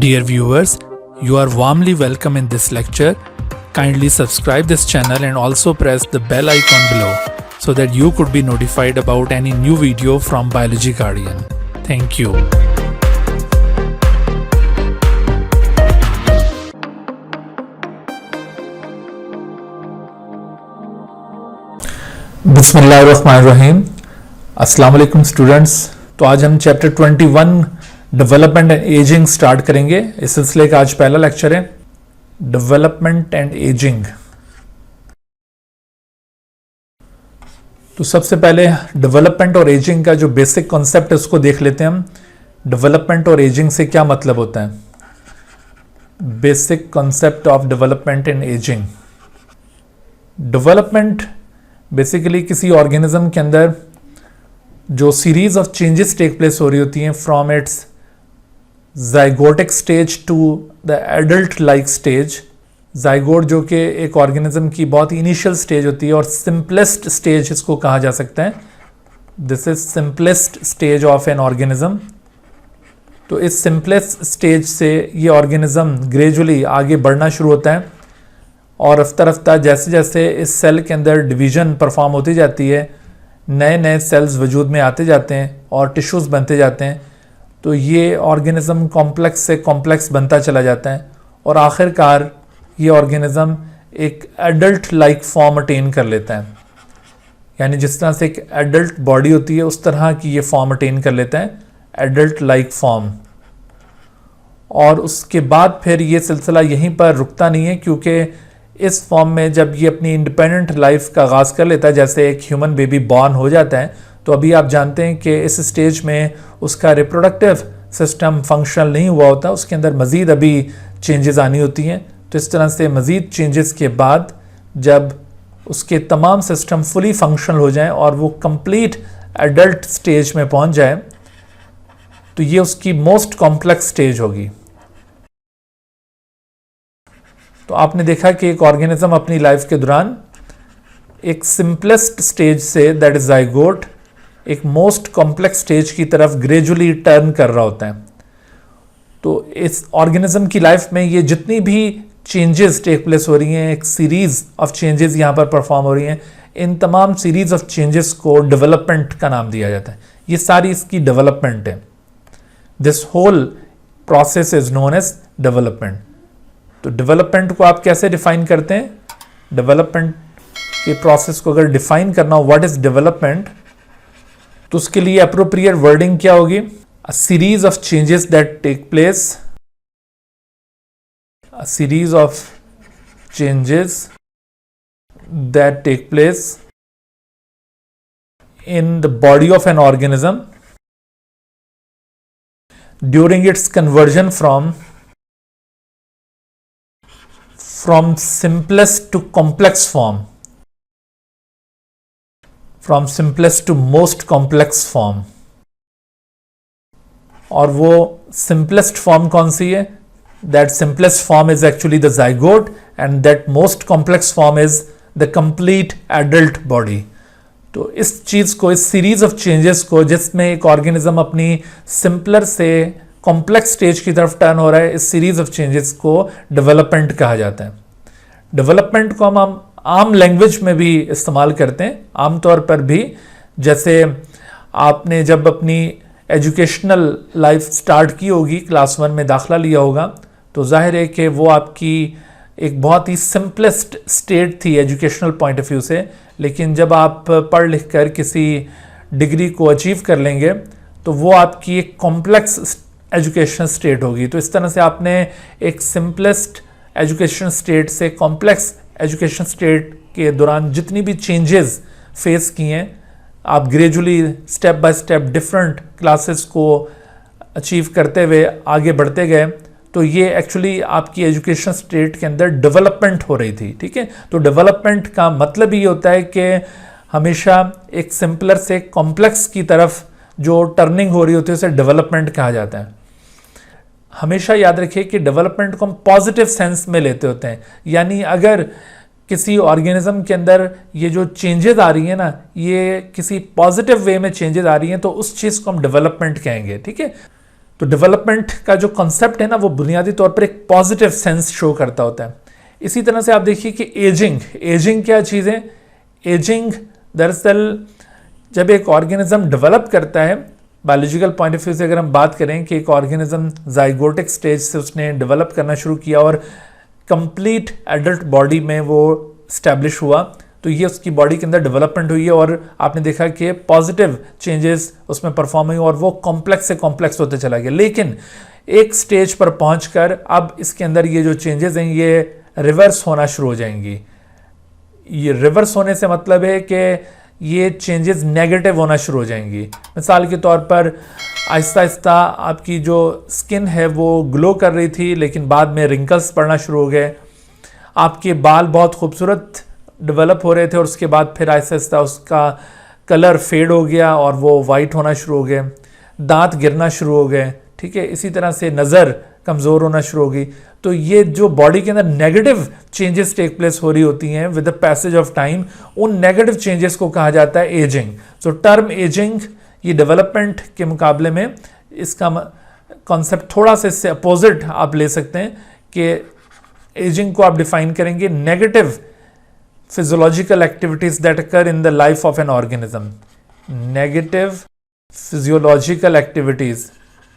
Dear viewers, you are warmly welcome in this lecture. Kindly subscribe this channel and also press the bell icon below so that you could be notified about any new video from Biology Guardian. Thank you. बिस्मिल्लाहिर्रहमानिर्रहीम। अस्सलाम वालेकुम students. तो आज हम chapter 21 development and ageing start करेंगे। इस सिलसिले का आज पहला लेक्चर है डेवलपमेंट एंड एजिंग। तो सबसे पहले डेवलपमेंट और एजिंग का जो बेसिक कॉन्सेप्ट है उसको देख लेते हैं हम। डेवलपमेंट और एजिंग से क्या मतलब होता है? Basic concept of development and ageing. Development basically किसी ऑर्गेनिज्म के अंदर जो series of changes take place हो रही होती हैं from its zygotic stage to the adult like stage. Zygote जो कि एक ऑर्गेनिज्म की बहुत इनिशियल स्टेज होती है और सिंपलेस्ट स्टेज इसको कहा जा सकता है। This is simplest stage of an organism. तो इस सिंपलेस्ट स्टेज से ये ऑर्गेनिज्म ग्रेजुअली आगे बढ़ना शुरू होता है और रफ्ता रफ्ता जैसे जैसे इस सेल के अंदर डिवीजन परफॉर्म होती जाती है, नए नए सेल्स वजूद में आते जाते हैं और टिश्यूज़ बनते जाते हैं। तो ये ऑर्गेनिज्म कॉम्प्लेक्स से कॉम्प्लेक्स बनता चला जाता है और आखिरकार ये ऑर्गेनिज्म एक एडल्ट लाइक फॉर्म अटेन कर लेता है। यानी जिस तरह से एक एडल्ट बॉडी होती है उस तरह की ये फॉर्म अटेन कर लेता है, एडल्ट लाइक फॉर्म। और उसके बाद फिर ये सिलसिला यहीं पर रुकता नहीं है, क्योंकि इस फॉर्म में जब ये अपनी इंडिपेंडेंट लाइफ का आगाज़ कर लेता है, जैसे एक ह्यूमन बेबी बॉर्न हो जाता है, तो अभी आप जानते हैं कि इस स्टेज में उसका रिप्रोडक्टिव सिस्टम फंक्शनल नहीं हुआ होता, उसके अंदर मज़ीद अभी चेंजेस आनी होती हैं। तो इस तरह से मज़ीद चेंजेस के बाद जब उसके तमाम सिस्टम फुली फंक्शनल हो जाएं और वो कंप्लीट एडल्ट स्टेज में पहुंच जाए, तो ये उसकी मोस्ट कॉम्प्लेक्स स्टेज होगी। तो आपने देखा कि एक ऑर्गेनिज्म अपनी लाइफ के दौरान एक सिंपलेस्ट स्टेज से, दैट इज जाइगोट, एक मोस्ट कॉम्प्लेक्स स्टेज की तरफ ग्रेजुअली टर्न कर रहा होता है। तो इस ऑर्गेनिज्म की लाइफ में ये जितनी भी चेंजेस टेक प्लेस हो रही हैं, एक सीरीज ऑफ चेंजेस यहाँ पर परफॉर्म हो रही हैं, इन तमाम सीरीज ऑफ चेंजेस को डेवलपमेंट का नाम दिया जाता है। ये सारी इसकी डेवलपमेंट है। This whole process is known as development. तो डेवलपमेंट को आप कैसे डिफाइन करते हैं? डेवलपमेंट के प्रोसेस को अगर डिफाइन करना हो, व्हाट इज डेवलपमेंट, तो उसके लिए अप्रोप्रिएट वर्डिंग क्या होगी? A series of changes that take place, a series of changes that take place in the body of an organism during its conversion from simplest to complex form, from simplest to most complex form। और वो simplest form कौन सी है? That simplest form is actually the zygote and that most complex form is the complete adult body। तो इस चीज़ को, इस series of changes को, जिसमें एक ऑर्गेनिज्म अपनी सिंपलर से कॉम्प्लेक्स स्टेज की तरफ टर्न हो रहा है, इस सीरीज ऑफ चेंजेस को डेवलपमेंट कहा जाता है। डेवलपमेंट को हम आम लैंग्वेज में भी इस्तेमाल करते हैं, आमतौर पर भी। जैसे आपने जब अपनी एजुकेशनल लाइफ स्टार्ट की होगी, क्लास 1 में दाखिला लिया होगा, तो जाहिर है कि वो आपकी एक बहुत ही सिंपलेस्ट स्टेट थी एजुकेशनल पॉइंट ऑफ व्यू से। लेकिन जब आप पढ़ लिख कर किसी डिग्री को अचीव कर लेंगे तो वो आपकी एक कॉम्प्लेक्स एजुकेशन स्टेट होगी। तो इस तरह से आपने एक सिंपलेस्ट एजुकेशन स्टेट से कॉम्प्लेक्स एजुकेशन स्टेट के दौरान जितनी भी चेंजेस फेस किए हैं, आप gradually step by step different classes को अचीव करते हुए आगे बढ़ते गए। तो ये एक्चुअली आपकी एजुकेशन स्टेट के अंदर डेवलपमेंट हो रही थी। ठीक है, तो डेवलपमेंट का मतलब ये होता है कि हमेशा एक सिंपलर से कॉम्प्लेक्स की तरफ जो टर्निंग हो रही होती है उसे डेवलपमेंट कहा जाता है। हमेशा याद रखिए कि डेवलपमेंट को हम पॉजिटिव सेंस में लेते होते हैं। यानी अगर किसी ऑर्गेनिज्म के अंदर ये जो चेंजेस आ रही है ना, ये किसी पॉजिटिव वे में चेंजेस आ रही हैं, तो उस चीज़ को हम डेवलपमेंट कहेंगे। ठीक है, तो डेवलपमेंट का जो कॉन्सेप्ट है ना वो बुनियादी तौर पर एक पॉजिटिव सेंस शो करता होता है। इसी तरह से आप देखिए कि एजिंग क्या चीज़ है। एजिंग दरअसल जब एक ऑर्गेनिज्म डेवलप करता है, बायोलॉजिकल पॉइंट ऑफ व्यू से अगर हम बात करें कि एक ऑर्गेनिज्म जाइगोटिक स्टेज से उसने डेवलप करना शुरू किया और कंप्लीट एडल्ट बॉडी में वो स्टैब्लिश हुआ, तो ये उसकी बॉडी के अंदर डेवलपमेंट हुई है और आपने देखा कि पॉजिटिव चेंजेस उसमें परफॉर्म हुई और वो कॉम्प्लेक्स से कॉम्प्लेक्स होते चला गया। लेकिन एक स्टेज पर पहुंचकर अब इसके अंदर ये जो चेंजेस हैं ये रिवर्स होना शुरू हो जाएंगी। ये रिवर्स होने से मतलब है कि ये चेंजेस नेगेटिव होना शुरू हो जाएंगी। मिसाल के तौर पर आहिस्ता आहिस्ता आपकी जो स्किन है वो ग्लो कर रही थी, लेकिन बाद में रिंकल्स पड़ना शुरू हो गए। आपके बाल बहुत खूबसूरत डेवलप हो रहे थे और उसके बाद फिर आहिस्ता आहिस्ता उसका कलर फेड हो गया और वो वाइट होना शुरू हो गए। दांत गिरना शुरू हो गए, ठीक है। इसी तरह से नज़र कमज़ोर होना शुरू हो गई। तो ये जो बॉडी के अंदर नेगेटिव चेंजेस टेक प्लेस हो रही होती हैं with the passage of time, उन नेगेटिव चेंजेस को कहा जाता है एजिंग। सो टर्म एजिंग ये डेवलपमेंट के मुकाबले में इसका कॉन्सेप्ट थोड़ा सा इससे अपोजिट आप ले सकते हैं कि एजिंग को आप डिफाइन करेंगे negative physiological activities that occur in the life of an organism. Negative physiological activities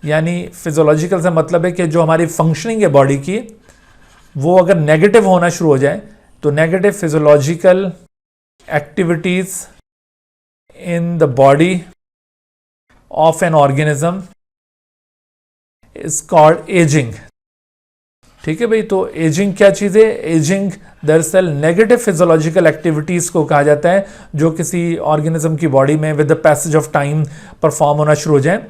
यानी फिजियोलॉजिकल से मतलब है कि जो हमारी फंक्शनिंग है बॉडी की वो अगर नेगेटिव होना शुरू हो जाए तो negative physiological activities in the body of an organism is called ageing. ठीक है भाई, तो एजिंग क्या चीज़ है? एजिंग दरअसल नेगेटिव फिजियोलॉजिकल एक्टिविटीज़ को कहा जाता है जो किसी ऑर्गेनिज्म की बॉडी में with the passage of time perform होना शुरू हो जाए।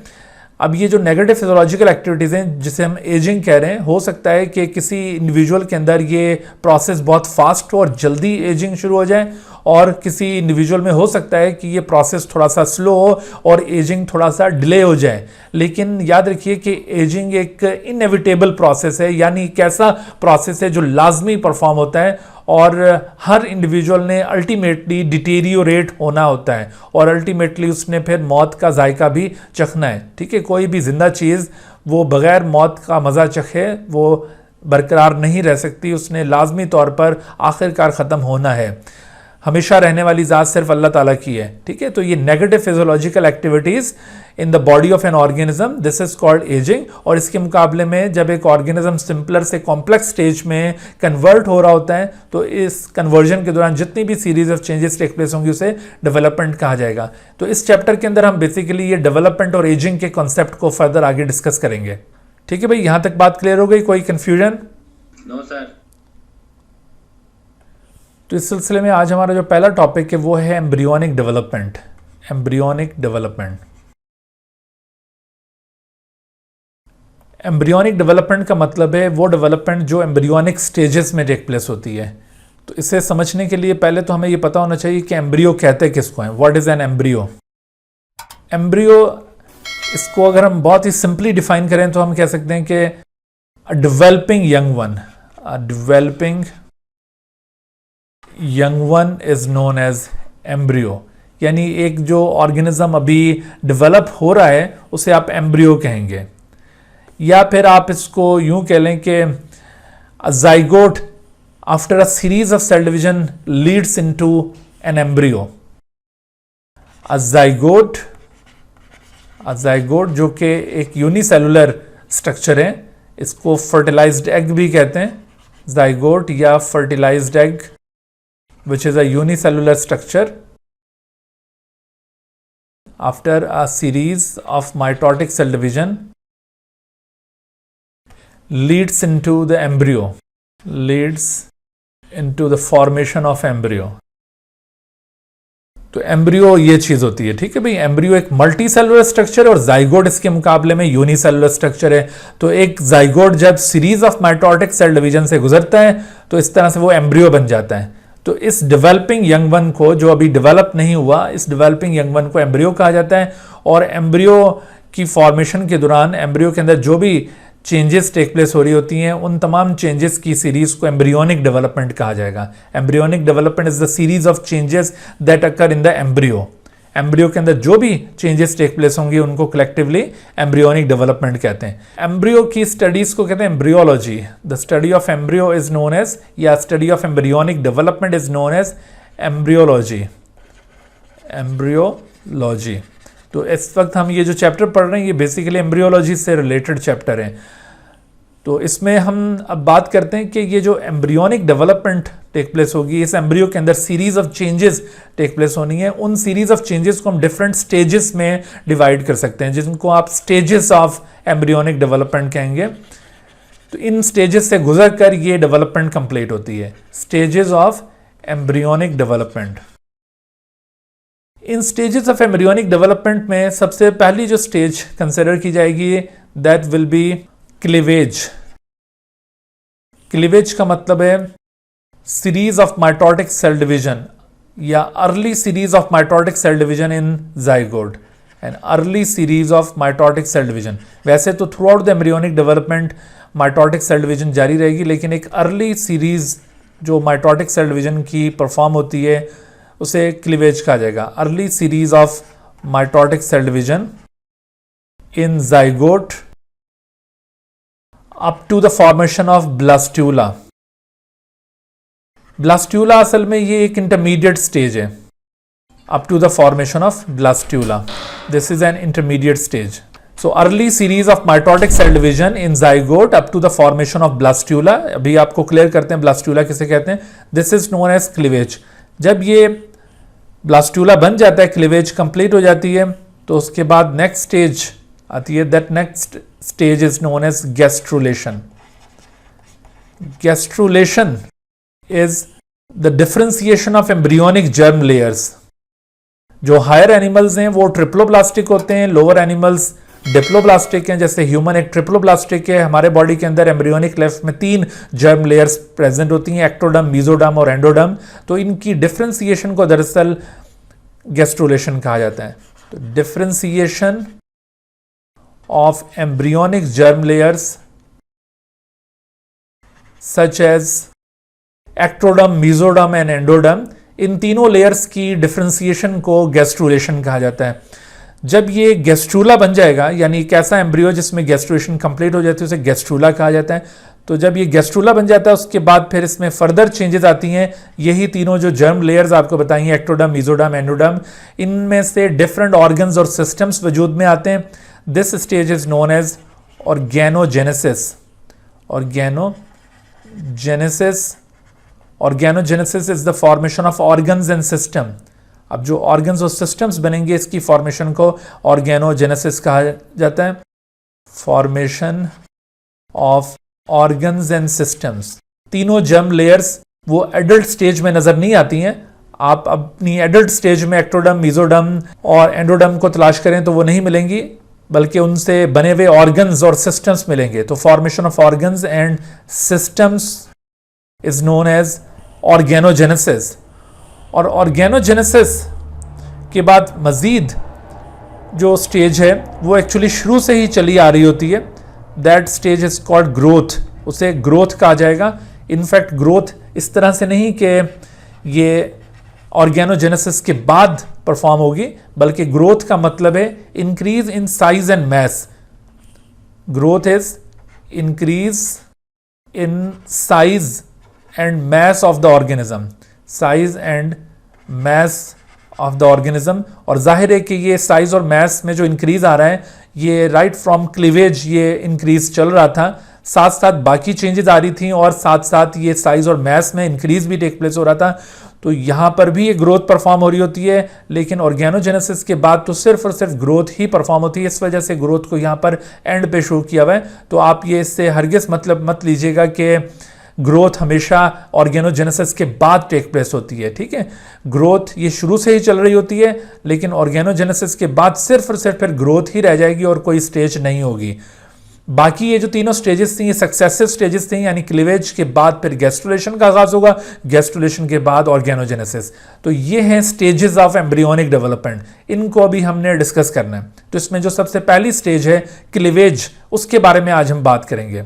अब ये जो नेगेटिव फिजियोलॉजिकल एक्टिविटीज़ हैं जिसे हम एजिंग कह रहे हैं, हो सकता है कि किसी इंडिविजुअल के अंदर ये प्रोसेस बहुत फास्ट हो और जल्दी एजिंग शुरू हो जाए, और किसी इंडिविजुअल में हो सकता है कि ये प्रोसेस थोड़ा सा स्लो हो और एजिंग थोड़ा सा डिले हो जाए। लेकिन याद रखिए कि एजिंग एक इनएविटेबल प्रोसेस है, यानी एक ऐसा प्रोसेस है जो लाजमी परफॉर्म होता है और हर इंडिविजुअल ने अल्टीमेटली डिटेरियोरेट होना होता है और अल्टीमेटली उसने फिर मौत का जायका भी चखना है। ठीक है, कोई भी जिंदा चीज़ वो बग़ैर मौत का मज़ा चखे वो बरकरार नहीं रह सकती, उसने लाजमी तौर पर आखिरकार ख़त्म होना है। हमेशा रहने वाली ज़ात सिर्फ अल्लाह ताला की है। ठीक है, तो ये negative physiological activities in the body of an organism, this is called ageing. और इसके मुकाबले में जब एक ऑर्गेनिज्म सिंपलर से कॉम्प्लेक्स स्टेज में कन्वर्ट हो रहा होता है तो इस कन्वर्जन के दौरान जितनी भी series of changes take place होंगी उसे डेवलपमेंट कहा जाएगा। तो इस चैप्टर के अंदर हम बेसिकली ये डेवलपमेंट और एजिंग के कॉन्सेप्ट को फर्दर आगे डिस्कस करेंगे। ठीक है भाई, यहाँ तक बात क्लियर हो गई? कोई कन्फ्यूजन? No sir. तो इस सिलसिले में आज हमारा जो पहला टॉपिक है वो है embryonic development. Embryonic development, embryonic development का मतलब है वो डेवलपमेंट जो एम्ब्रियोनिक स्टेजेस में टेक प्लेस होती है। तो इसे समझने के लिए पहले तो हमें ये पता होना चाहिए कि एम्ब्रियो कहते किसको हैं। What is an embryo? Embryo, इसको अगर हम बहुत ही सिंपली डिफाइन करें तो हम कह सकते हैं कि developing young one, developing young one is known as embryo. यानी एक जो ऑर्गेनिज्म अभी डेवलप हो रहा है उसे आप एम्ब्रियो कहेंगे, या फिर आप इसको यूं कह लें कि zygote after a series of cell division leads into an embryo. Zygote जो कि एक यूनिसेलुलर स्ट्रक्चर है, इसको फर्टिलाइज्ड एग भी कहते हैं। जाइगोट या fertilised egg which is a unicellular structure after a series of mitotic cell division leads into the embryo, leads into the formation of embryo। तो एम्ब्रियो ये चीज होती है। ठीक है भाई, एम्ब्रियो एक मल्टी सेलुलर स्ट्रक्चर है और जाइगोट इसके मुकाबले में यूनिसेलुलर स्ट्रक्चर है। तो एक जाइगोट जब series of mitotic cell division से गुजरता है तो इस तरह से वो एम्ब्रियो बन जाता है। तो इस डेवलपिंग यंग वन को, जो अभी डेवलप नहीं हुआ, इस डेवलपिंग यंग वन को एम्ब्रियो कहा जाता है। और एम्ब्रियो की फॉर्मेशन के दौरान एम्ब्रियो के अंदर जो भी चेंजेस टेक प्लेस हो रही होती हैं उन तमाम चेंजेस की सीरीज को एम्ब्रियोनिक डेवलपमेंट कहा जाएगा। Embryonic development is the series of changes that occur in the embryo. Embryo के अंदर जो भी चेंजेस टेक प्लेस होंगे उनको कलेक्टिवली एम्ब्रियोनिक डेवलपमेंट कहते हैं। एम्ब्रियो की स्टडीज को कहते हैं embryology. The study of embryo is known as, या study of embryonic development is known as embryology. Embryology. तो इस वक्त हम ये जो चैप्टर पढ़ रहे हैं ये बेसिकली एम्ब्रियोलॉजी से रिलेटेड चैप्टर हैं। तो इसमें हम अब बात करते हैं कि ये जो एम्ब्रियोनिक डेवलपमेंट टेक प्लेस होगी, इस एम्ब्रियो के अंदर series of changes take place होनी है। उन सीरीज ऑफ चेंजेस को हम डिफरेंट स्टेजेस में डिवाइड कर सकते हैं, जिनको आप स्टेजेस ऑफ एम्ब्रियोनिक डेवलपमेंट कहेंगे। तो इन स्टेजेस से गुजर कर ये डेवलपमेंट कंप्लीट होती है। Stages of embryonic development. इन स्टेजेस ऑफ एम्ब्रियोनिक डेवलपमेंट में सबसे पहली जो स्टेज कंसिडर की जाएगी that will be cleavage. Cleavage का मतलब है series of mitotic cell division या early series of mitotic cell division in zygote. An early series of mitotic cell division. वैसे तो throughout the embryonic development mitotic cell division जारी रहेगी, लेकिन एक अर्ली सीरीज जो माइटोटिक सेल डिवीजन की perform होती है उसे क्लीवेज कहा जाएगा। Early series of mitotic cell division in zygote up to the formation of blastula. Blastula असल में ये एक इंटरमीडिएट स्टेज है। Up to the formation of blastula, this is an intermediate stage. So early series of mitotic cell division in zygote up to the formation of blastula. अभी आपको clear करते हैं blastula किसे कहते हैं। This is known as cleavage. जब ये blastula बन जाता है, क्लीवेज कंप्लीट हो जाती है, तो उसके बाद नेक्स्ट स्टेज आती है। That next stage is known as gastrulation. Gastrulation is the differentiation of embryonic germ layers. जो हायर एनिमल्स हैं वो ट्रिप्लोब्लास्टिक होते हैं, लोअर एनिमल्स डिप्लोब्लास्टिक हैं। जैसे ह्यूमन एक ट्रिप्लोब्लास्टिक है। हमारे बॉडी के अंदर एम्ब्रियोनिक लेफ्ट में 3 जर्म लेयर्स प्रेजेंट होती हैं, एक्टोडर्म, मेसोडर्म और एंडोडर्म। तो इनकी डिफरेंशिएशन को दरअसल गैस्ट्रुलेशन कहा जाता है। तो differentiation of embryonic germ layers such as ectoderm, mesoderm and endoderm, इन तीनों लेयर्स की डिफरेंशिएशन को गैस्ट्रुलेशन कहा जाता है। जब ये गैस्ट्रूला बन जाएगा, यानी एक ऐसा एम्ब्रियो जिसमें गैस्ट्रुलेशन कंप्लीट हो जाती है उसे गैस्ट्रूला कहा जाता है। तो जब ये गैस्ट्रूला बन जाता है उसके बाद फिर इसमें फर्दर चेंजेस आती हैं। यही तीनों जो जर्म लेयर्स आपको बताई हैं, एक्टोडर्म, मेसोडर्म, एंडोडर्म, इनमें से डिफरेंट ऑर्गन्स और सिस्टम्स वजूद में आते हैं। This stage is known as organogenesis. Organogenesis. Organogenesis is the formation of organs and system. अब जो ऑर्गन्स और सिस्टम्स बनेंगे इसकी फॉर्मेशन को ऑर्गेनोजेनेसिस कहा जाता है। Formation of organs and systems. तीनों जर्म लेयर्स वो एडल्ट स्टेज में नजर नहीं आती हैं। आप अपनी एडल्ट स्टेज में एक्टोडर्म, मेसोडर्म और एंडोडर्म को तलाश करें तो वो नहीं मिलेंगी, बल्कि उनसे बने हुए ऑर्गन्स और सिस्टम्स मिलेंगे। तो formation of organs and systems is known as organogenesis. और ऑर्गेनोजेनेसिस के बाद मजीद जो स्टेज है वो एक्चुअली शुरू से ही चली आ रही होती है। That stage is called growth. उसे ग्रोथ कहा जाएगा। इनफैक्ट ग्रोथ इस तरह से नहीं कि ये ऑर्गेनोजेनेसिस के बाद परफॉर्म होगी, बल्कि ग्रोथ का मतलब है increase in size and mess. Growth is increase in size and mass of the organism. Size and mass of the organism. और जाहिर है कि ये साइज और मैस में जो इंक्रीज आ रहा है ये राइट फ्रॉम क्लीवेज ये इंक्रीज चल रहा था, साथ साथ बाकी चेंजेस आ रही थी और साथ साथ ये साइज और मैस में इंक्रीज भी टेक प्लेस हो रहा था। तो यहाँ पर भी ये ग्रोथ परफॉर्म हो रही होती है, लेकिन ऑर्गेनोजेनेसिस के बाद तो सिर्फ और सिर्फ ग्रोथ ही परफॉर्म होती है। इस वजह से ग्रोथ को यहाँ पर एंड पे शो किया हुआ है। तो आप ये इससे हरगिज़ मतलब मत लीजिएगा कि ग्रोथ हमेशा ऑर्गेनोजेनेसिस के बाद टेक प्लेस होती है। ठीक है, ग्रोथ ये शुरू से ही चल रही होती है, लेकिन ऑर्गेनोजेनेसिस के बाद सिर्फ और सिर्फ फिर ग्रोथ ही रह जाएगी और कोई स्टेज नहीं होगी। बाकी ये जो तीनों स्टेजेस थी ये सक्सेसिव स्टेजेस थी, यानी क्लीवेज के बाद फिर गैस्ट्रुलेशन का आगाज होगा, गैस्ट्रुलेशन के बाद ऑर्गेनोजेनेसिस। तो ये हैं स्टेजेस ऑफ एम्ब्रियोनिक डेवलपमेंट। इनको अभी हमने डिस्कस करना है। तो इसमें जो सबसे पहली स्टेज है क्लीवेज, उसके बारे में आज हम बात करेंगे।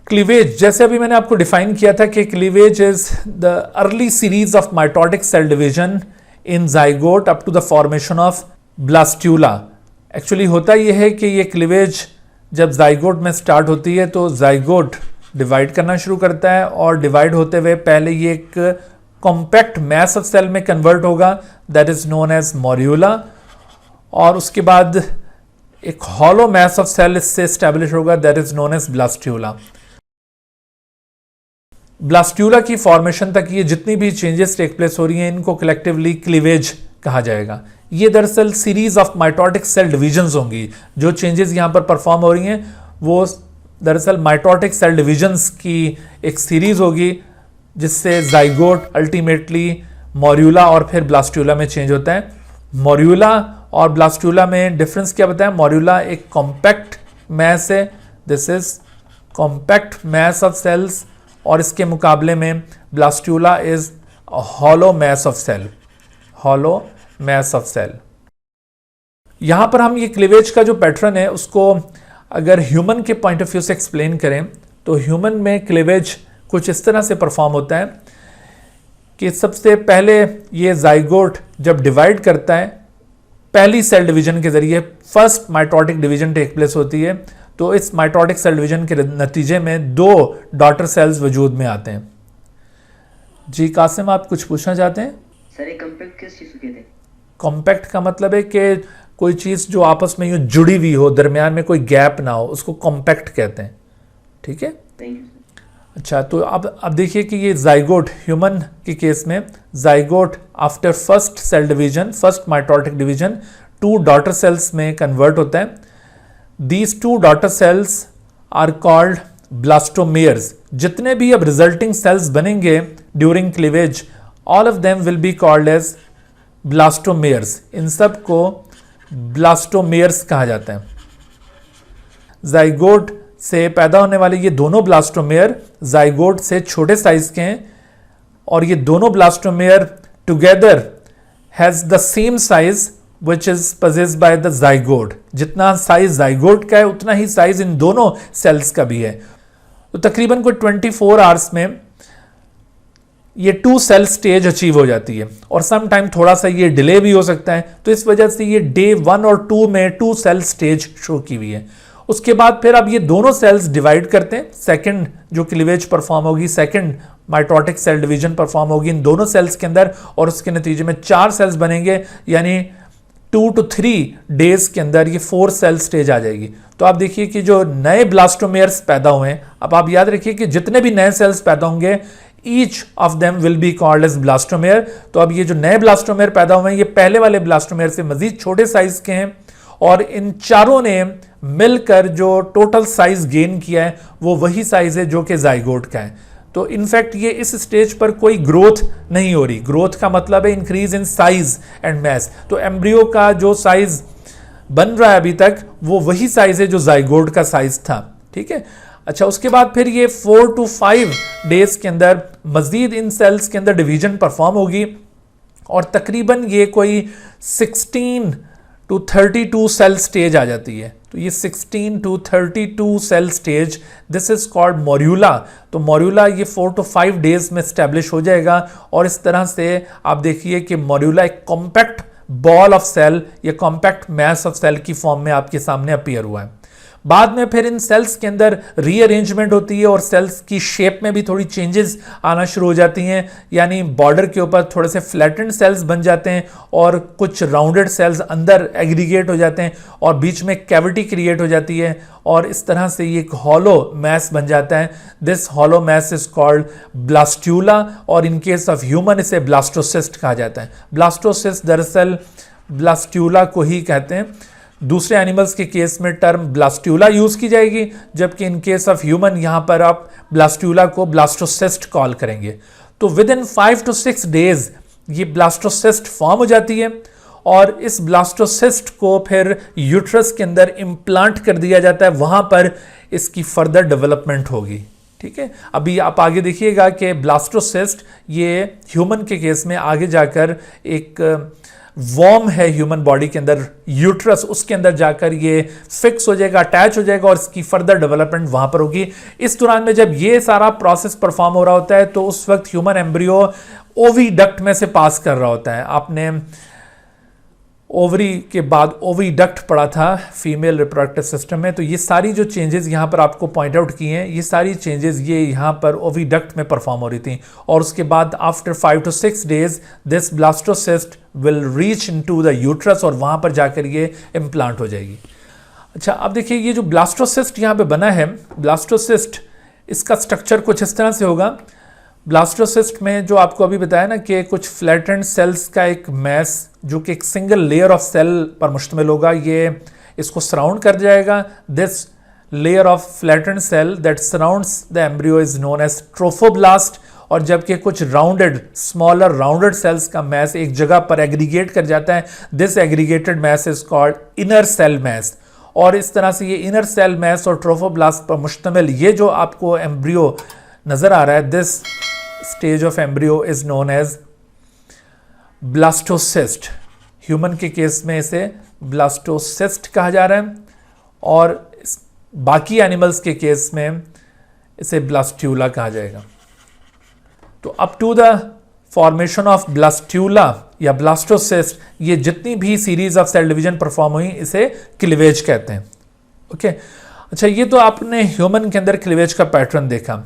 क्लीवेज, जैसे अभी मैंने आपको डिफाइन किया था कि cleavage is the early series of mitotic cell division in zygote up to the formation of blastula. Actually होता यह है कि ये क्लीवेज जब जाइगोट में स्टार्ट होती है तो जाइगोट डिवाइड करना शुरू करता है और डिवाइड होते हुए पहले ये एक कॉम्पैक्ट मैस ऑफ सेल में कन्वर्ट होगा, that is known as morula, और उसके बाद एक हॉलो मैस ऑफ सेल इससे स्टैब्लिश होगा, that is known as blastula. Blastula की फॉर्मेशन तक ये जितनी भी चेंजेस टेक प्लेस हो रही हैं इनको कलेक्टिवली क्लीवेज कहा जाएगा। ये दरअसल series of mitotic cell divisions होंगी। जो चेंजेस यहाँ पर परफॉर्म हो रही हैं वो दरअसल माइटोटिक सेल डिविजन्स की एक सीरीज होगी, जिससे जाइगोट अल्टीमेटली मॉर्यूला और फिर ब्लास्ट्यूला में चेंज होता है। मॉर्यूला और ब्लास्ट्यूला में डिफरेंस क्या बताया? मॉर्यूला एक कॉम्पैक्ट मैस है, this is compact mass of cells, और इसके मुकाबले में blastula is hollow mass of cell, hollow mass of cell. यहां पर हम ये क्लीवेज का जो पैटर्न है उसको अगर ह्यूमन के पॉइंट ऑफ व्यू से एक्सप्लेन करें तो ह्यूमन में क्लीवेज कुछ इस तरह से परफॉर्म होता है कि सबसे पहले ये जाइगोट जब डिवाइड करता है पहली सेल डिवीजन के जरिए first mitotic division take place होती है, तो इस माइटोटिक सेल डिवीजन के नतीजे में 2 डॉटर सेल्स वजूद में आते हैं। जी कासिम, आप कुछ पूछना चाहते हैं? सर ये कॉम्पैक्ट किस चीज को कहते हैं? कॉम्पैक्ट का मतलब है कि कोई चीज जो आपस में यूं जुड़ी हुई हो, दरमियान में कोई गैप ना हो, उसको कॉम्पैक्ट कहते हैं। ठीक है, थैंक यू। अच्छा, तो अब देखिए कि ये जाइगोट ह्यूमन के केस में zygote after first cell division, first mitotic division 2 daughter cells में कन्वर्ट होता है। These 2 daughter cells are called blastomeres. जितने भी अब रिजल्टिंग सेल्स बनेंगे during cleavage, all of them will be called as blastomeres. इन सब को ब्लास्टोमेयर्स कहा जाता है। जाइगोट से पैदा होने वाले ये दोनों ब्लास्टोमेयर जाइगोट से छोटे साइज के हैं, और ये दोनों blastomere together has the same size which is possessed by the zygote। जितना साइज जाइगोट का है उतना ही साइज इन दोनों सेल्स का भी है। तो तकरीबन कोई 24 आवर्स में ये 2 सेल स्टेज अचीव हो जाती है, और सम टाइम थोड़ा सा ये डिले भी हो सकता है। तो इस वजह से ये डे 1 और 2 में 2 सेल स्टेज शो की हुई है। उसके बाद फिर अब ये दोनों सेल्स डिवाइड करते हैं। सेकंड जो क्लीवेज परफॉर्म होगी, second mitotic cell division perform होगी इन दोनों सेल्स के अंदर, और उसके नतीजे में 4 सेल्स बनेंगे, यानी 2 to 3 डेज के अंदर ये 4 सेल स्टेज आ जाएगी। तो आप देखिए कि जो नए ब्लास्टोमेयर्स पैदा हुए हैं, अब आप याद रखिए कि जितने भी नए सेल्स पैदा होंगे each of them will be called as blastomere. तो अब ये जो नए ब्लास्टोमेयर पैदा हुए हैं ये पहले वाले ब्लास्टोमेयर से मजीद छोटे साइज के हैं, और इन चारों ने मिलकर जो टोटल साइज गेन किया है वो वही साइज है जो कि जाइगोट का है। तो इनफैक्ट ये इस स्टेज पर कोई ग्रोथ नहीं हो रही। ग्रोथ का मतलब है increase in size and mess. तो एम्ब्रियो का जो साइज बन रहा है अभी तक वो वही साइज है जो जाइगोट का साइज था। ठीक है, अच्छा, उसके बाद फिर ये 4 to 5 डेज के अंदर मजीद इन सेल्स के अंदर डिवीजन परफॉर्म होगी, और तकरीबन ये कोई 16 to 32 सेल स्टेज आ जाती है। तो ये 16 to 32 cell stage, this is called morula. तो मॉर्यूला ये 4 to 5 डेज में स्टैब्लिश हो जाएगा, और इस तरह से आप देखिए कि मॉर्यूला एक कॉम्पैक्ट बॉल ऑफ सेल या कॉम्पैक्ट मैस ऑफ सेल की फॉर्म में आपके सामने अपीयर हुआ है। बाद में फिर इन सेल्स के अंदर रीअरेंजमेंट होती है, और सेल्स की शेप में भी थोड़ी चेंजेस आना शुरू हो जाती हैं, यानी बॉर्डर के ऊपर थोड़े से फ्लैटेंड सेल्स बन जाते हैं, और कुछ राउंडेड सेल्स अंदर एग्रीगेट हो जाते हैं, और बीच में कैविटी क्रिएट हो जाती है, और इस तरह से ये एक हॉलो मैस बन जाता है। This hollow mass is called blastula, और इन केस ऑफ ह्यूमन इसे ब्लास्टोसिस्ट कहा जाता है। ब्लास्टोसिस्ट दरअसल ब्लास्ट्यूला को ही कहते हैं। दूसरे एनिमल्स के केस में टर्म ब्लास्ट्यूला यूज की जाएगी, जबकि इन केस ऑफ ह्यूमन यहां पर आप ब्लास्ट्यूला को ब्लास्टोसिस्ट कॉल करेंगे। तो विद इन 5 to 6 डेज ये ब्लास्टोसिस्ट फॉर्म हो जाती है, और इस ब्लास्टोसिस्ट को फिर यूट्रस के अंदर इम्प्लांट कर दिया जाता है, वहां पर इसकी फर्दर डेवलपमेंट होगी। ठीक है, अभी आप आगे देखिएगा कि ब्लास्टोसिस्ट ये ह्यूमन के केस में आगे जाकर एक वॉर्म है ह्यूमन बॉडी के अंदर, यूट्रस, उसके अंदर जाकर ये फिक्स हो जाएगा, अटैच हो जाएगा, और इसकी फर्दर डेवलपमेंट वहां पर होगी। इस दौरान में जब ये सारा प्रोसेस परफॉर्म हो रहा होता है तो उस वक्त ह्यूमन एम्ब्रियो ओविडक्ट में से पास कर रहा होता है। आपने ओवरी के बाद ओविडक्ट पढ़ा था फीमेल रिप्रोडक्टिव सिस्टम में। तो ये सारी जो चेंजेस यहाँ पर आपको पॉइंट आउट की हैं, ये सारी चेंजेस ये यहाँ पर ओविडक्ट में परफॉर्म हो रही थी। और उसके बाद after 5 to 6 days this blastocyst will reach into the uterus और वहाँ पर जाकर ये इम्प्लांट हो जाएगी। अच्छा, अब देखिए ये जो ब्लास्टोसिस्ट यहाँ पे बना है, ब्लास्टोसिस्ट इसका स्ट्रक्चर कुछ इस तरह से होगा। ब्लास्टोसिस्ट में जो आपको अभी बताया ना कि कुछ फ्लैटेंड सेल्स का एक मैस जो कि एक सिंगल लेयर ऑफ सेल पर मुश्तमिल होगा, ये इसको सराउंड कर जाएगा। This layer of flattened cell that surrounds the embryo is known as trophoblast. और जबकि कुछ राउंडेड स्मॉलर राउंडेड सेल्स का मैस एक जगह पर एग्रीगेट कर जाता है, this aggregated mass is called inner cell mass. और इस तरह से ये इनर सेल मैस और ट्रोफोब्लास्ट पर मुश्तमिल ये जो आपको एम्ब्रियो नजर आ रहा है, this stage of embryo is known as blastocyst. Human के केस में इसे ब्लास्टोसिस्ट कहा जा रहा है और बाकी एनिमल्स के केस में इसे ब्लास्ट्यूला कहा जाएगा। तो up to the formation of blastula या ब्लास्टोसिस्ट, ये जितनी भी series of cell division perform हुई इसे क्लीवेज कहते हैं। ओके, अच्छा, ये तो आपने ह्यूमन के अंदर क्लीवेज का पैटर्न देखा।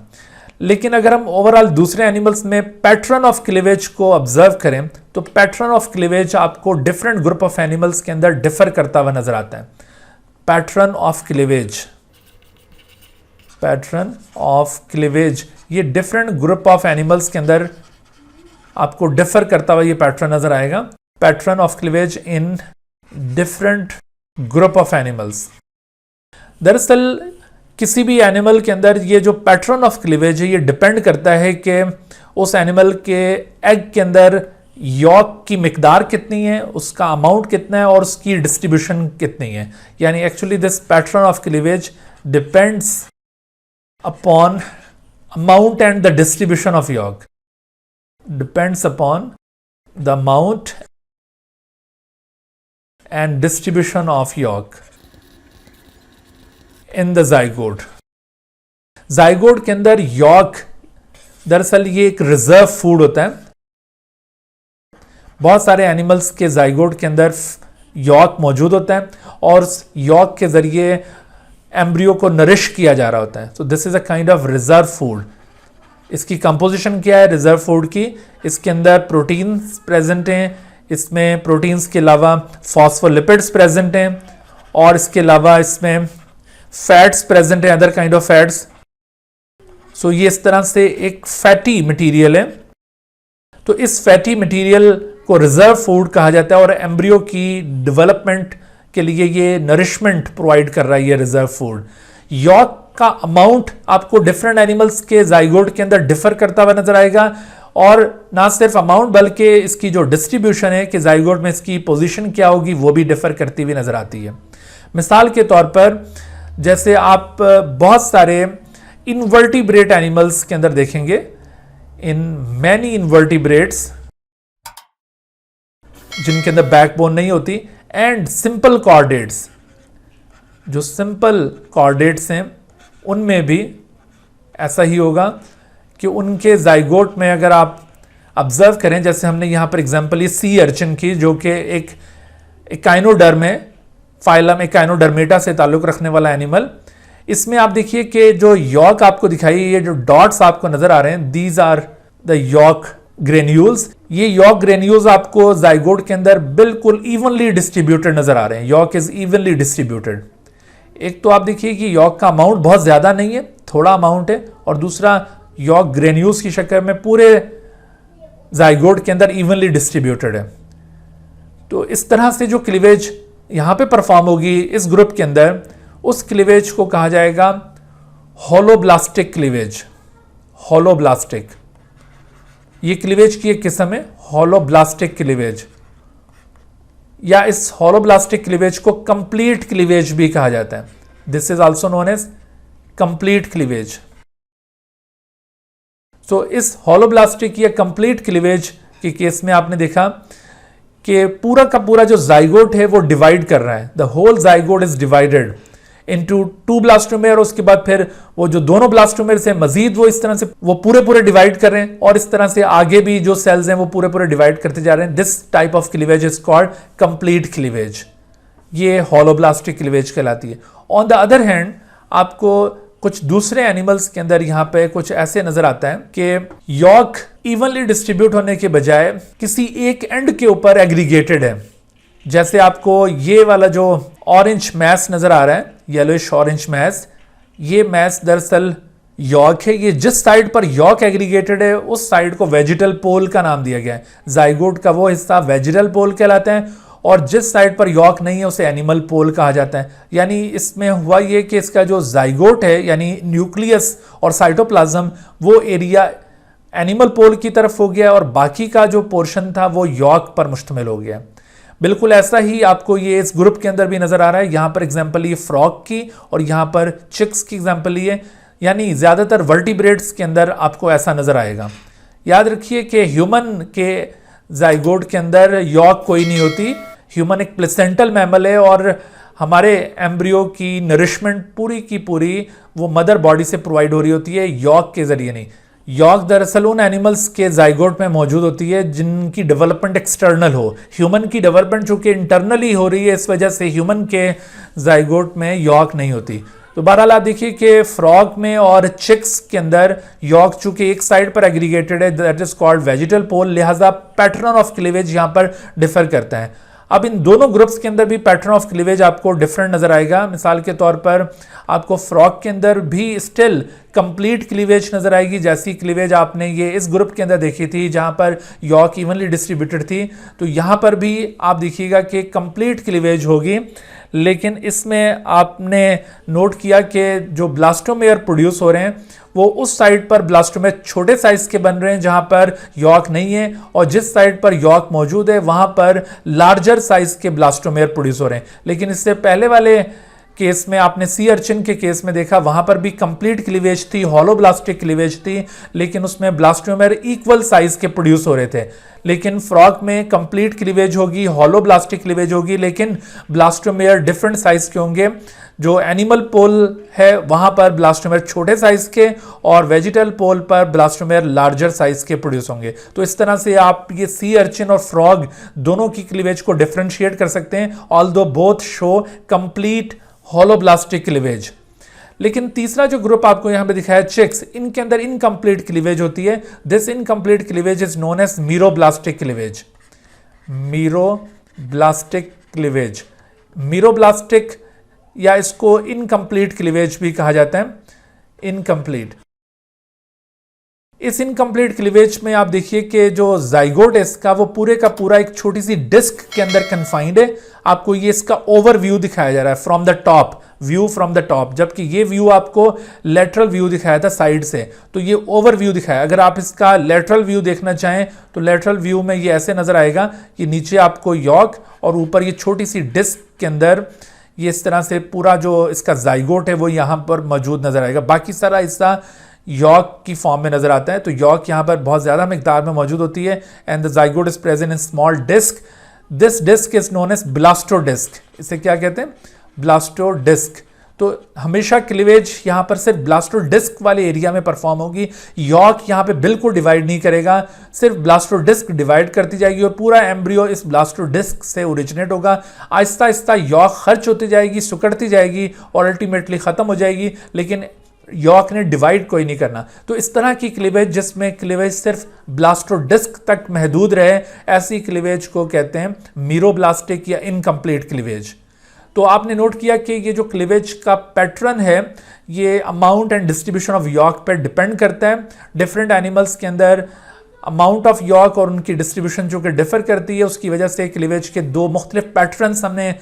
लेकिन अगर हम ओवरऑल दूसरे एनिमल्स में पैटर्न ऑफ क्लीवेज को ऑब्जर्व करें तो पैटर्न ऑफ क्लीवेज आपको डिफरेंट ग्रुप ऑफ एनिमल्स के अंदर डिफर करता हुआ नजर आता है। Pattern of cleavage, pattern of cleavage ये डिफरेंट ग्रुप ऑफ एनिमल्स के अंदर आपको डिफर करता हुआ ये पैटर्न नजर आएगा। Pattern of cleavage in different group of animals. दरअसल किसी भी एनिमल के अंदर ये जो पैटर्न ऑफ क्लीवेज है ये डिपेंड करता है कि उस एनिमल के एग के अंदर यॉक की मिकदार कितनी है, उसका अमाउंट कितना है और उसकी डिस्ट्रीब्यूशन कितनी है। यानी actually this pattern of cleavage depends upon amount and the distribution of yolk, depends upon the amount and distribution of yolk in the zygote. zygote के अंदर yolk दरअसल ये एक रिजर्व फूड होता है। बहुत सारे एनिमल्स के zygote के अंदर yolk मौजूद होता है और yolk के जरिए एम्ब्रियो को नरिश किया जा रहा होता है। So this is a kind of reserve food. इसकी कंपोजिशन क्या है रिजर्व फूड की? इसके अंदर प्रोटीन्स प्रेजेंट हैं, इसमें प्रोटीन्स के अलावा फॉस्फोलिपिड्स प्रेजेंट हैं और इसके अलावा इसमें फैट्स प्रेजेंट हैं, अदर काइंड ऑफ फैट्स। सो ये इस तरह से एक फैटी मटेरियल है। तो इस फैटी मटेरियल को रिजर्व फूड कहा जाता है और एम्ब्रियो की डेवलपमेंट के लिए ये नरिशमेंट प्रोवाइड कर रहा है ये रिजर्व फूड। यॉक का अमाउंट आपको डिफरेंट एनिमल्स के जाइगोट के अंदर डिफर करता हुआ नजर आएगा और ना सिर्फ अमाउंट बल्कि इसकी जो डिस्ट्रीब्यूशन है कि जाइगोट में इसकी पोजीशन क्या होगी वो भी डिफर करती हुई नजर आती है। मिसाल के तौर पर जैसे आप बहुत सारे इनवर्टिब्रेट एनिमल्स के अंदर देखेंगे, इन मैनी इनवर्टिब्रेट्स जिनके अंदर बैकबोन नहीं होती एंड सिंपल कॉर्डेट्स, जो सिंपल कॉर्डेट्स हैं उनमें भी ऐसा ही होगा कि उनके जाइगोट में अगर आप ऑब्जर्व करें, जैसे हमने यहाँ पर एग्जांपल ये सी अर्चिन की जो कि एक एकाइनोडर्म है, फाइलम एकाइनोडर्मेटा से ताल्लुक रखने वाला एनिमल। इसमें आप देखिए कि जो यॉक आपको दिखाई, ये जो डॉट्स आपको नजर आ रहे हैं, these are the yolk granules. ये यॉक ग्रेन्यूल्स आपको जाइगोट के अंदर बिल्कुल इवनली डिस्ट्रीब्यूटेड नजर आ रहे हैं। Yolk is evenly distributed. एक तो आप देखिए कि यॉक का अमाउंट बहुत ज्यादा नहीं है, थोड़ा अमाउंट है, और दूसरा यॉक ग्रेन्यूल्स की शक्ल में पूरे जाइगोट के अंदर इवनली डिस्ट्रीब्यूटेड है। तो इस तरह से जो क्लीवेज यहां पे परफॉर्म होगी इस ग्रुप के अंदर, उस क्लीवेज को कहा जाएगा होलोब्लास्टिक क्लीवेज। होलोब्लास्टिक ये क्लीवेज की एक किस्म है, होलोब्लास्टिक क्लीवेज, या इस होलोब्लास्टिक क्लीवेज को कंप्लीट क्लीवेज भी कहा जाता है। This is also known as complete cleavage. तो इस होलोब्लास्टिक या कंप्लीट क्लीवेज के केस में आपने देखा कि पूरा का पूरा जो जाइगोट है वो डिवाइड कर रहा है। The whole zygote is divided into 2 blastomere, उसके बाद फिर वो जो दोनों ब्लास्टोमेयर से मजीद वो इस तरह से वो पूरे डिवाइड कर रहे हैं और इस तरह से आगे भी जो सेल्स हैं वो पूरे डिवाइड करते जा रहे हैं। This type of cleavage is called complete cleavage. ये हॉलोब्लास्टिक क्लीवेज कहलाती है। ऑन द अदर हैंड आपको कुछ दूसरे एनिमल्स के अंदर यहाँ पे कुछ ऐसे नजर आता है कि यॉक इवनली डिस्ट्रीब्यूट होने के बजाय किसी एक एंड के ऊपर एग्रीगेटेड है। जैसे आपको ये वाला जो ऑरेंज मैस नजर आ रहा है, येलोइश ऑरेंज मैस, ये मैस दरअसल यॉक है। ये जिस साइड पर यॉक एग्रीगेटेड है उस साइड को वेजिटल पोल का नाम दिया गया है। जाइगोट का वो हिस्सा वेजिटल पोल कहलाता है और जिस साइड पर यॉक नहीं है उसे एनिमल पोल कहा जाता है। यानी इसमें हुआ ये कि इसका जो जाइगोट है यानी न्यूक्लियस और साइटोप्लाज्म वो एरिया एनिमल पोल की तरफ हो गया और बाकी का जो पोर्शन था वो यॉक पर मुश्तमिल हो गया। बिल्कुल ऐसा ही आपको ये इस ग्रुप के अंदर भी नजर आ रहा है। यहां पर एग्जांपल ये फ्रॉग की और यहां पर चिक्स की एग्जांपल ली है। यानी ज्यादातर वर्टिब्रेट्स के अंदर आपको ऐसा नजर आएगा। याद रखिए कि ह्यूमन के जाइगोट के अंदर यॉक कोई नहीं होती। ह्यूमन एक प्लेसेंटल मैमल है और हमारे एम्ब्रियो की नरिशमेंट पूरी की पूरी वो मदर बॉडी से प्रोवाइड हो रही होती है, यॉक के जरिए नहीं। यॉक दरअसल उन एनिमल्स के जाइगोट में मौजूद होती है जिनकी डेवलपमेंट एक्सटर्नल हो। ह्यूमन की डेवलपमेंट चूंकि इंटरनली हो रही है, इस वजह से ह्यूमन के जाइगोट में यॉक नहीं होती। तो बहरहाल आप देखिए कि फ्रॉग में और चिक्स के अंदर यॉक चूंकि एक साइड पर एग्रीगेटेड है, दैट इज कॉल्ड वेजिटल पोल, लिहाजा पैटर्न ऑफ क्लीवेज यहां पर डिफर करता है। अब इन दोनों ग्रुप्स के अंदर भी पैटर्न ऑफ क्लीवेज आपको डिफरेंट नजर आएगा। मिसाल के तौर पर आपको फ्रॉग के अंदर भी स्टिल कंप्लीट क्लीवेज नजर आएगी, जैसी क्लीवेज आपने ये इस ग्रुप के अंदर देखी थी जहां पर यॉक इवनली डिस्ट्रीब्यूटेड थी। तो यहां पर भी आप देखिएगा कि कंप्लीट क्लीवेज होगी, लेकिन इसमें आपने नोट किया कि जो ब्लास्टोमेयर प्रोड्यूस हो रहे हैं वो उस साइड पर ब्लास्टोमेयर छोटे साइज के बन रहे हैं जहां पर यॉक नहीं है, और जिस साइड पर यॉक मौजूद है वहां पर लार्जर साइज के ब्लास्टोमेयर प्रोड्यूस हो रहे हैं। लेकिन इससे पहले वाले केस में आपने सी अर्चिन के केस में देखा, वहां पर भी कंप्लीट क्लीवेज थी, हॉलोब्लास्टिक क्लीवेज थी, लेकिन उसमें ब्लास्टोमेयर इक्वल साइज के प्रोड्यूस हो रहे थे। लेकिन फ्रॉग में कंप्लीट क्लीवेज होगी, हॉलोब्लास्टिक क्लीवेज होगी, लेकिन ब्लास्टोमेयर डिफरेंट साइज के होंगे। जो एनिमल पोल है वहां पर ब्लास्टोमेयर छोटे साइज के और वेजिटल पोल पर ब्लास्टोमेयर लार्जर साइज के प्रोड्यूस होंगे। तो इस तरह से आप ये सी अर्चिन और फ्रॉग दोनों की क्लीवेज को डिफरेंशिएट कर सकते हैं, although both show complete holoblastic cleavage. लेकिन तीसरा जो ग्रुप आपको यहां पे दिखाया चिक्स, इनके अंदर इनकम्प्लीट क्लीवेज होती है। This incomplete cleavage is known as meroblastic cleavage. Meroblastic cleavage, meroblastic या इसको इनकम्प्लीट क्लीवेज भी कहा जाता है। इनकम्प्लीट, इस इनकम्प्लीट क्लीवेज में आप देखिए कि जो जाइगोट है इसका वो पूरे का पूरा एक छोटी सी डिस्क के अंदर कन्फाइंड है। आपको ये इसका ओवरव्यू दिखाया जा रहा है from the top, view from the top, जबकि ये व्यू आपको लेटरल व्यू दिखाया था साइड से, तो ये ओवरव्यू दिखाया। अगर आप इसका लेटरल व्यू देखना चाहें तो लेटरल व्यू में ये ऐसे नजर आएगा कि नीचे आपको यॉक और ऊपर ये छोटी सी डिस्क के अंदर ये इस तरह से पूरा जो इसका जाइगोट है वो यहां पर मौजूद नजर आएगा। बाकी सारा हिस्सा यॉक की फॉर्म में नजर आता है। तो यॉक यहां पर बहुत ज्यादा मिकदार में मौजूद होती है and the zygote is present in small disc. This disc is known as blastodisc. इसे क्या कहते हैं? ब्लास्टोडिस्क। तो हमेशा क्लीवेज यहां पर सिर्फ ब्लास्टोडिस्क वाले एरिया में परफॉर्म होगी। यॉक यहां पे बिल्कुल डिवाइड नहीं करेगा, सिर्फ ब्लास्टोडिस्क डिवाइड करती जाएगी और पूरा एम्ब्रियो इस ब्लास्टोडिस्क से ओरिजिनेट होगा। आहिस्ता आहिस्ता यॉक खर्च होती जाएगी, सुकड़ती जाएगी और अल्टीमेटली खत्म हो जाएगी, लेकिन यॉक ने डिवाइड कोई नहीं करना। तो इस तरह की क्लीवेज जिसमें क्लीवेज सिर्फ ब्लास्टोडिस्क तक महदूद रहे, ऐसी क्लीवेज को कहते हैं मीरोब्लास्टिक या इनकम्प्लीट क्लीवेज। तो आपने नोट किया कि ये जो क्लीवेज का पैटर्न है ये amount and distribution of York पर डिपेंड करता है। डिफरेंट एनिमल्स के अंदर अमाउंट ऑफ यॉक और उनकी डिस्ट्रीब्यूशन जो कि डिफर करती है, उसकी वजह से क्लीवेज के दो मुख्तलिफ पैटर्न्स हमने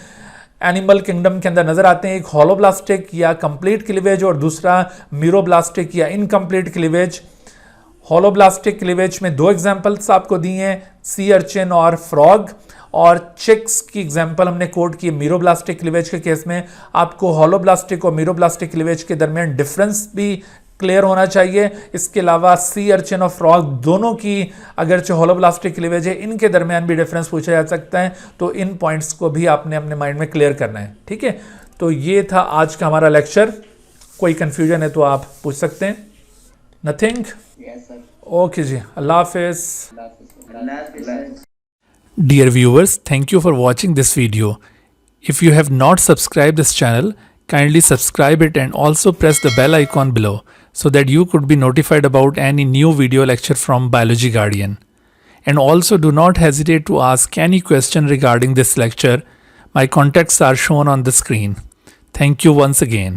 एनिमल किंगडम के अंदर नजर आते हैं। एक हॉलोब्लास्टिक या कंप्लीट क्लीवेज और दूसरा मीरोब्लास्टिक या इनकम्प्लीट क्लीवेज। हॉलोब्लास्टिक क्लीवेज में दो एग्जांपल्स आपको दिए हैं, सी अर्चिन और फ्रॉग, और चिक्स की एग्जांपल हमने कोट की मीरोब्लास्टिक क्लीवेज के केस में। आपको हॉलोब्लास्टिक और मीरोब्लास्टिक क्लीवेज के दरमियान डिफरेंस भी क्लियर होना चाहिए। इसके अलावा सी अर्चिन और फ्रॉग दोनों की अगरचे हॉलोब्लास्टिक क्लीवेज है, इनके दरमियान भी डिफरेंस पूछा जा सकता है। तो इन पॉइंट्स को भी आपने अपने माइंड में क्लियर करना है, ठीक है। तो ये था आज का हमारा लेक्चर. कोई कन्फ्यूजन है तो आप पूछ सकते हैं. नथिंग. Yes sir. ओके जी, अल्लाह हाफिज़. अल्लाह हाफिज़ sir. Dear viewers, thank you for watching this video. If you have not subscribed this channel, kindly subscribe it and also press the bell icon below so that you could be notified about any new video lecture from Biology Guardian. And also do not hesitate to ask any question regarding this lecture. My contacts are shown on the screen. Thank you once again.